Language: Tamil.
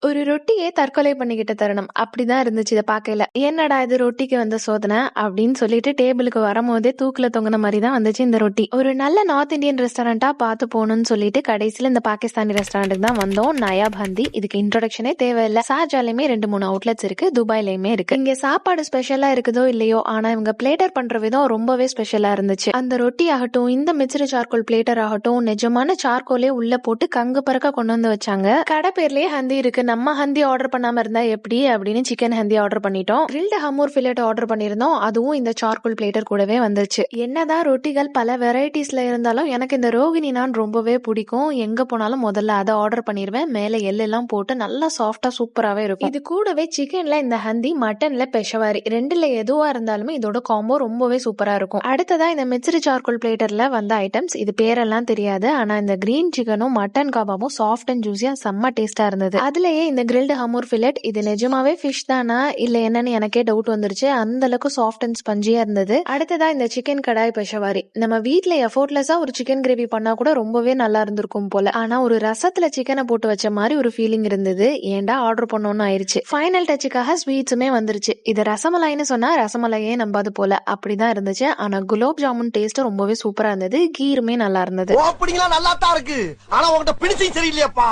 ஒரு ரொட்டியே தற்கொலை பண்ணிக்கிட்ட தருணம். அப்படிதான் இருந்துச்சு இத பார்க்கையில. என்னடா இது ரொட்டிக்கு வந்த சோதனை அப்படின்னு சொல்லிட்டு டேபிளுக்கு வரும்போதே தூக்குல தொங்குன மாரி தான் வந்துச்சு இந்த ரொட்டி. ஒரு நல்ல நார்த் இந்தியன் ரெஸ்டாரண்டா பார்த்து போகணும்னு சொல்லிட்டு கடைசியில இந்த பாகிஸ்தானி ரெஸ்டாரண்ட்டுக்கு தான் வந்தோம். நயாப் ஹந்தி. இதுக்கு இன்ட்ரோடக்ஷனே தேவையில்ல. ஷார்ஜாலையுமே 2-3 அவுட்லெட்ஸ் இருக்கு. துபாயிலயுமே இருக்கு. இங்க சாப்பாடு ஸ்பெஷலா இருக்குதோ இல்லையோ, ஆனா இவங்க பிளேட்டர் பண்ற விதம் ரொம்பவே ஸ்பெஷலா இருந்துச்சு. அந்த ரொட்டி ஆகட்டும், இந்த மிச்சரு சார்கோல் பிளேட்டர் ஆகட்டும், நிஜமான சார்கோலே உள்ள போட்டு கங்கு பறக்க கொண்டு வந்து வச்சாங்க. கடை பேர்லயே ஹந்தி இருக்கு. நம்ம ஹந்தி ஆர்டர் பண்ணாம இருந்தா எப்படி அப்படின்னு சிக்கன் ஹந்தி ஆர்டர் பண்ணிட்டோம். கிரில்டு ஹமூர் ஃபில்லட் ஆர்டர் பண்ணிருந்தோம். அதுவும் இந்த சார்கோல் பிளேட்டர் கூடவே வந்துருச்சு. என்னதான் ரொட்டிகள் பல வெரைட்டிஸ்ல இருந்தாலும் எனக்கு இந்த ரோகிணி நான் ரொம்பவே பிடிக்கும். எங்க போனாலும் முதல்ல அதை ஆர்டர் பண்ணிருவேன். மேல எல்லாம் போட்டு நல்லா சாஃப்டா சூப்பராவே இருக்கும். இது கூடவே சிக்கன்ல இந்த ஹந்தி, மட்டன்ல பெஷவாரி, ரெண்டுல எதுவா இருந்தாலுமே இதோட காம்போ ரொம்பவே சூப்பரா இருக்கும். அடுத்ததா இந்த மிச்சரி சார்கோல் பிளேட்டர்ல வந்த ஐட்டம்ஸ், இது பேரெல்லாம் தெரியாது. ஆனா இந்த கிரீன் சிக்கனும் மட்டன் கபாபும் சாஃப்ட் அண்ட் ஜூசியா செம்ம டேஸ்டா இருந்தது. அதுலயே இந்த கிரில்டு ஹமூர் ஃபில்லட், இது நிஜமாவே ஃபிஷ் தானா இல்ல என்னன்னு எனக்கே டவுட் வந்துருச்சு. அந்த அளவுக்கு சாஃப்ட் அண்ட் ஸ்பஞ்சியா இருந்தது. அடுத்ததா இந்த சிக்கன் கடாய் பெஷவாரி. நம்ம வீட்ல எஃபோர்ட்லெஸ்ஸா ஒரு சிக்கன் கிரேவி பண்ணா கூட ரொம்பவே நல்லா இருந்திருக்கும் போல. ஆனா ஒரு ரசத்துல சிக்கனை போட்டு வச்ச மாதிரி ஒரு ஃபீலிங் இருந்தது. ஏன்டா ஆர்டர் பண்ணோம்னு ஆயிருச்சு. ஃபைனல் டச்சுக்காக ஸ்வீட்ஸுமே வந்துருச்சு. இது ரசமலாய்னு சொன்னா ரசமலாயே நம்பாது போல. அப்படிதான் இருந்துச்சு. ஆனா குலோப் ஜாமுன் டேஸ்ட் ரொம்பவே சூப்பரா இருந்தது. கீருமே நல்லா இருந்தது. நல்லா தான் இருக்கு. ஆனா உங்ககிட்ட பிடிச்சி சரியில்லையாப்பா.